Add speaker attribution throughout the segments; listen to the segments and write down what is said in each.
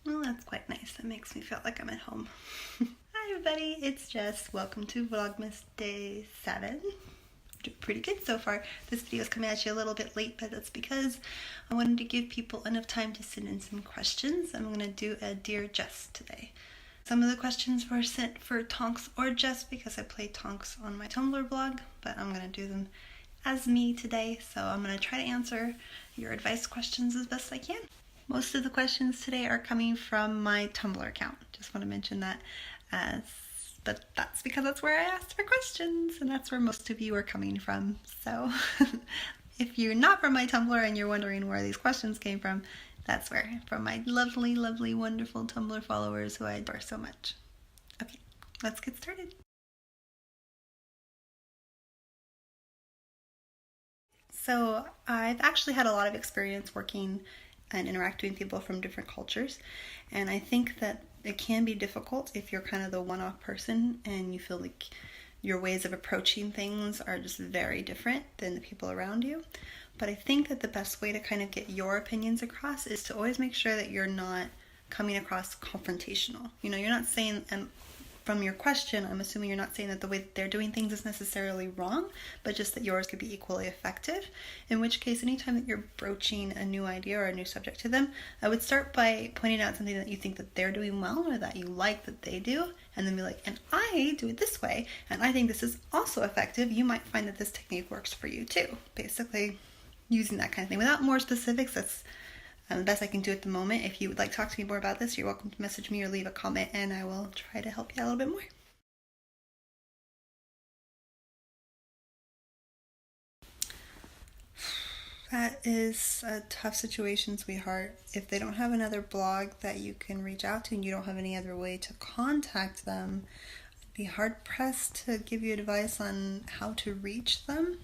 Speaker 1: Well, that's quite nice. That makes me feel like I'm at home. Hi everybody, it's Jess. Welcome to Vlogmas Day 7. Doing pretty good so far. This video is coming at you a little bit late, but that's because I wanted to give people enough time to send in some questions. I'm going to do a Dear Jess today. Some of the questions were sent for Tonks or Jess because I play Tonks on my Tumblr blog, but I'm going to do them as me today, so I'm going to try to answer your advice questions as best I can. Most of the questions today are coming from my Tumblr account. Just want to mention that, but that's because that's where I asked for questions, and that's where most of you are coming from. So if you're not from my Tumblr and you're wondering where these questions came from, that's where, from my lovely, lovely, wonderful Tumblr followers who I adore so much. Okay, let's get started. So I've actually had a lot of experience working and interacting with people from different cultures, and I think that it can be difficult if you're kind of the one-off person and you feel like your ways of approaching things are just very different than the people around you. But I think that the best way to kind of get your opinions across is to always make sure that you're not coming across confrontational. You know, you're not saying, and from your question, I'm assuming you're not saying that the way that they're doing things is necessarily wrong, but just that yours could be equally effective. In which case, anytime that you're broaching a new idea or a new subject to them, I would start by pointing out something that you think that they're doing well or that you like that they do, and then be like, and I do it this way, and I think this is also effective. You might find that this technique works for you too. Basically, using that kind of thing. Without more specifics, that's the best I can do at the moment. If you would like to talk to me more about this, you're welcome to message me or leave a comment, and I will try to help you out a little bit more. That is a tough situation, sweetheart. If they don't have another blog that you can reach out to and you don't have any other way to contact them, I'd be hard pressed to give you advice on how to reach them.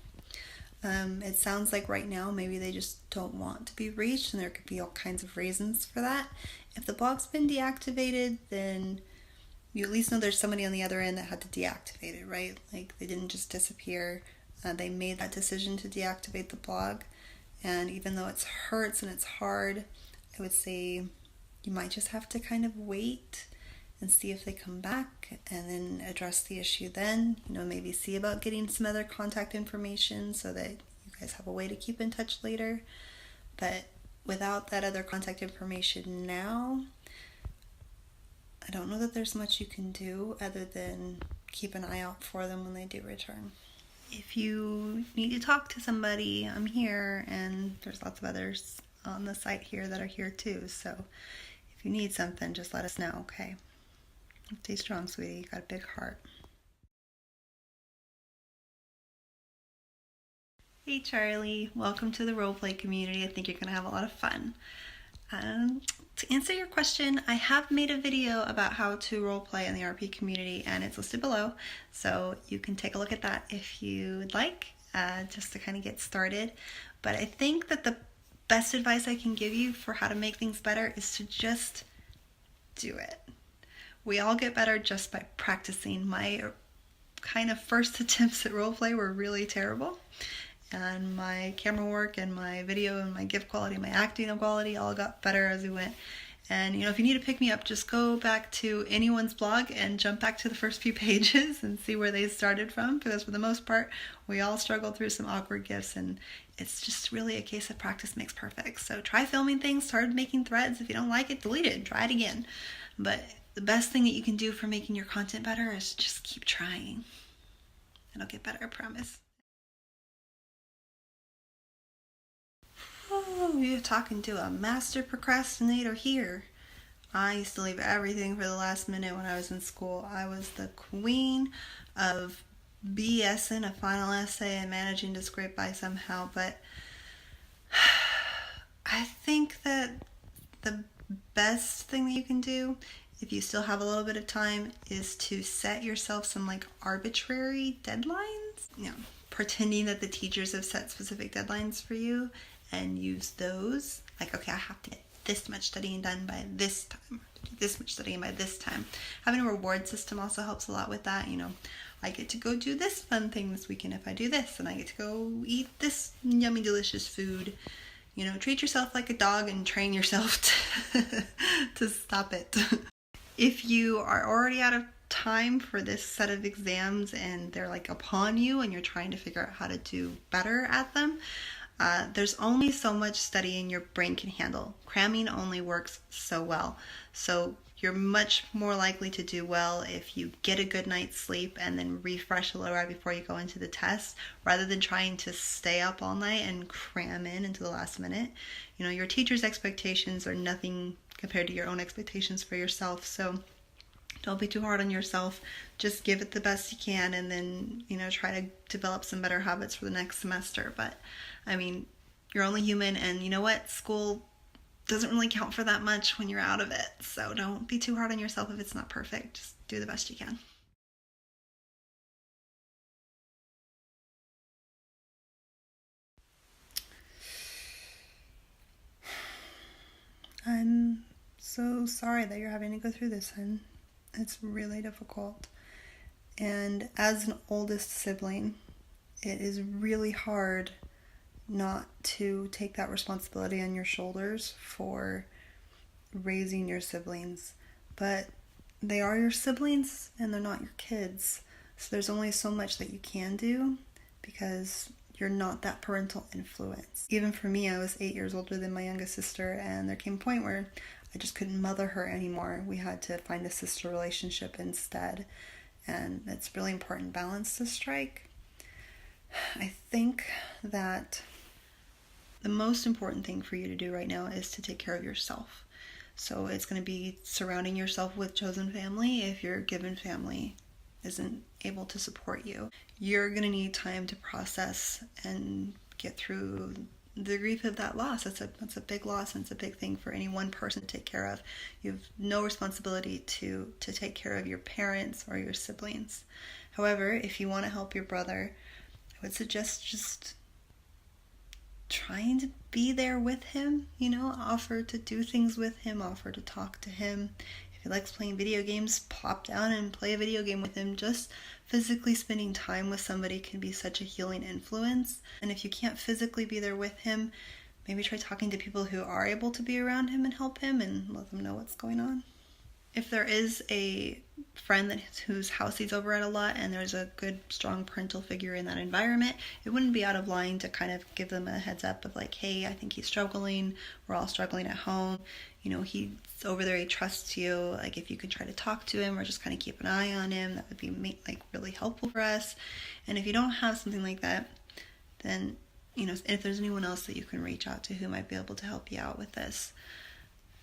Speaker 1: It sounds like right now maybe they just don't want to be reached, and there could be all kinds of reasons for that. If the blog's been deactivated, then you at least know there's somebody on the other end that had to deactivate it, right? Like, they didn't just disappear. They made that decision to deactivate the blog, and even though it hurts and it's hard, I would say you might just have to kind of wait and see if they come back, and then address the issue then. You know, maybe see about getting some other contact information so that you guys have a way to keep in touch later. But without that other contact information now, I don't know that there's much you can do other than keep an eye out for them when they do return. If you need to talk to somebody, I'm here, and there's lots of others on the site here that are here too. So if you need something, just let us know, okay? Stay strong, sweetie. You got a big heart. Hey, Charlie. Welcome to the roleplay community. I think you're going to have a lot of fun. To answer your question, I have made a video about how to roleplay in the RP community, and it's listed below, so you can take a look at that if you would like, just to kind of get started. But I think that the best advice I can give you for how to make things better is to just do it. We all get better just by practicing. My kind of first attempts at roleplay were really terrible, and my camera work and my video and my gift quality, my acting quality all got better as we went. And you know, if you need to pick me up, just go back to anyone's blog and jump back to the first few pages and see where they started from, because for the most part, we all struggle through some awkward gifts, and it's just really a case of practice makes perfect. So try filming things, start making threads. If you don't like it, delete it and try it again. But the best thing that you can do for making your content better is just keep trying. It'll get better, I promise. Oh, you're talking to a master procrastinator here. I used to leave everything for the last minute when I was in school. I was the queen of BSing a final essay and managing to scrape by somehow, but I think that the best thing that you can do, if you still have a little bit of time, is to set yourself some like arbitrary deadlines. You know, pretending that the teachers have set specific deadlines for you, and use those. Like, okay, I have to get this much studying done by this time, this much studying by this time. Having a reward system also helps a lot with that. You know, I get to go do this fun thing this weekend if I do this, and I get to go eat this yummy delicious food. treat yourself like a dog and train yourself to stop it. If you are already out of time for this set of exams and they're like upon you and you're trying to figure out how to do better at them, there's only so much studying your brain can handle. Cramming only works so well. So you're much more likely to do well if you get a good night's sleep and then refresh a little right before you go into the test, rather than trying to stay up all night and cram in into the last minute. Your teacher's expectations are nothing compared to your own expectations for yourself. So don't be too hard on yourself. Just give it the best you can, and then, try to develop some better habits for the next semester. But, you're only human, and you know what? School doesn't really count for that much when you're out of it. So don't be too hard on yourself if it's not perfect. Just do the best you can. I'm so sorry that you're having to go through this, and it's really difficult. And as an oldest sibling, it is really hard not to take that responsibility on your shoulders for raising your siblings. But they are your siblings and they're not your kids. So there's only so much that you can do because you're not that parental influence. Even for me, I was 8 years older than my youngest sister, and there came a point where I just couldn't mother her anymore. We had to find a sister relationship instead. And it's really important balance to strike. I think that the most important thing for you to do right now is to take care of yourself. So it's going to be surrounding yourself with chosen family if your given family isn't able to support you. You're going to need time to process and get through the grief of that loss. That's a big loss, and it's a big thing for any one person to take care of. You have no responsibility to take care of your parents or your siblings. However, if you want to help your brother, I would suggest just trying to be there with him, offer to do things with him, offer to talk to him. If he likes playing video games, pop down and play a video game with him. Just physically spending time with somebody can be such a healing influence. And if you can't physically be there with him, maybe try talking to people who are able to be around him and help him and let them know what's going on. If there is a friend whose house he's over at a lot and there's a good, strong parental figure in that environment, it wouldn't be out of line to kind of give them a heads up of like, hey, I think he's struggling. We're all struggling at home. He's over there. He trusts you. Like, if you could try to talk to him or just kind of keep an eye on him, that would be really helpful for us. And if you don't have something like that, then, if there's anyone else that you can reach out to who might be able to help you out with this.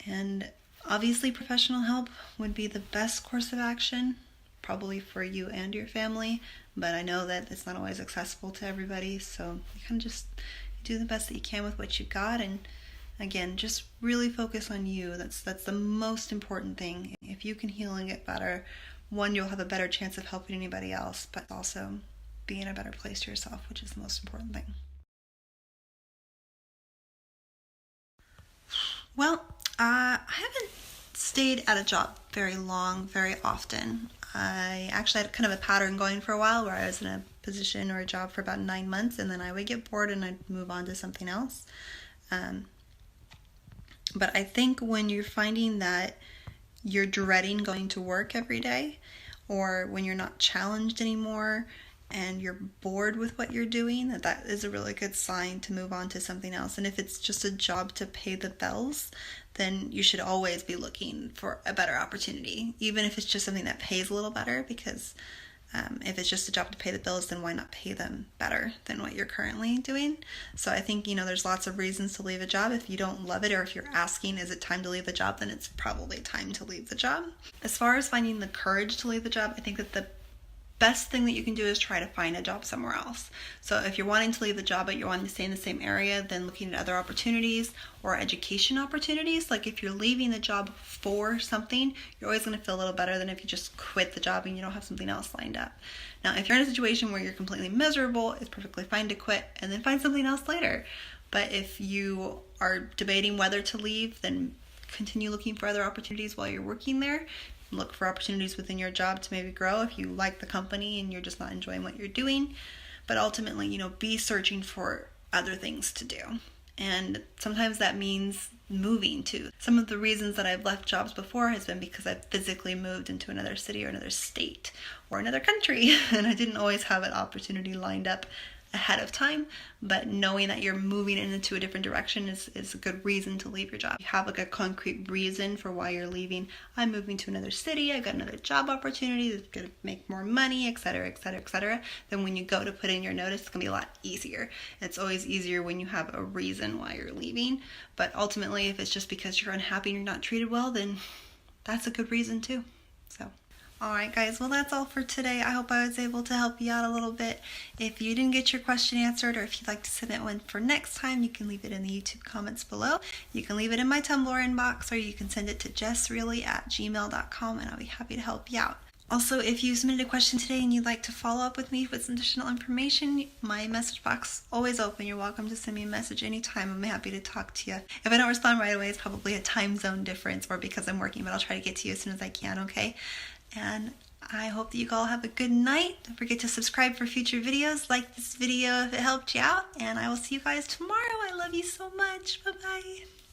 Speaker 1: And obviously, professional help would be the best course of action, probably for you and your family, but I know that it's not always accessible to everybody, so you kind of just do the best that you can with what you got, and again, just really focus on you. That's the most important thing. If you can heal and get better, one, you'll have a better chance of helping anybody else, but also be in a better place to yourself, which is the most important thing. Well, I haven't stayed at a job very long, very often. I actually had kind of a pattern going for a while where I was in a position or a job for about 9 months, and then I would get bored and I'd move on to something else. But I think when you're finding that you're dreading going to work every day, or when you're not challenged anymore and you're bored with what you're doing, that is a really good sign to move on to something else. And if it's just a job to pay the bills, then you should always be looking for a better opportunity, even if it's just something that pays a little better, because if it's just a job to pay the bills, then why not pay them better than what you're currently doing? So I think, there's lots of reasons to leave a job. If you don't love it, or if you're asking, is it time to leave the job, then it's probably time to leave the job. As far as finding the courage to leave the job, I think that the best thing that you can do is try to find a job somewhere else. So if you're wanting to leave the job but you're wanting to stay in the same area, then looking at other opportunities or education opportunities. Like, if you're leaving the job for something, you're always going to feel a little better than if you just quit the job and you don't have something else lined up. Now, if you're in a situation where you're completely miserable, it's perfectly fine to quit and then find something else later. But if you are debating whether to leave, then continue looking for other opportunities while you're working there. Look for opportunities within your job to maybe grow if you like the company and you're just not enjoying what you're doing. But ultimately, be searching for other things to do. And sometimes that means moving too. Some of the reasons that I've left jobs before has been because I've physically moved into another city or another state or another country, and I didn't always have an opportunity lined up ahead of time, but knowing that you're moving into a different direction is a good reason to leave your job. You have like a concrete reason for why you're leaving. I'm moving to another city, I've got another job opportunity that's going to make more money, etc., etc., etc. Then when you go to put in your notice, it's going to be a lot easier. It's always easier when you have a reason why you're leaving, but ultimately if it's just because you're unhappy and you're not treated well, then that's a good reason too. So alright guys, well that's all for today. I hope I was able to help you out a little bit. If you didn't get your question answered, or if you'd like to submit one for next time, you can leave it in the YouTube comments below. You can leave it in my Tumblr inbox, or you can send it to jessreilly@gmail.com, and I'll be happy to help you out. Also, if you submitted a question today and you'd like to follow up with me with some additional information, my message box is always open. You're welcome to send me a message anytime. I'm happy to talk to you. If I don't respond right away, it's probably a time zone difference or because I'm working, but I'll try to get to you as soon as I can, okay? And I hope that you all have a good night. Don't forget to subscribe for future videos. Like this video if it helped you out. And I will see you guys tomorrow. I love you so much. Bye-bye.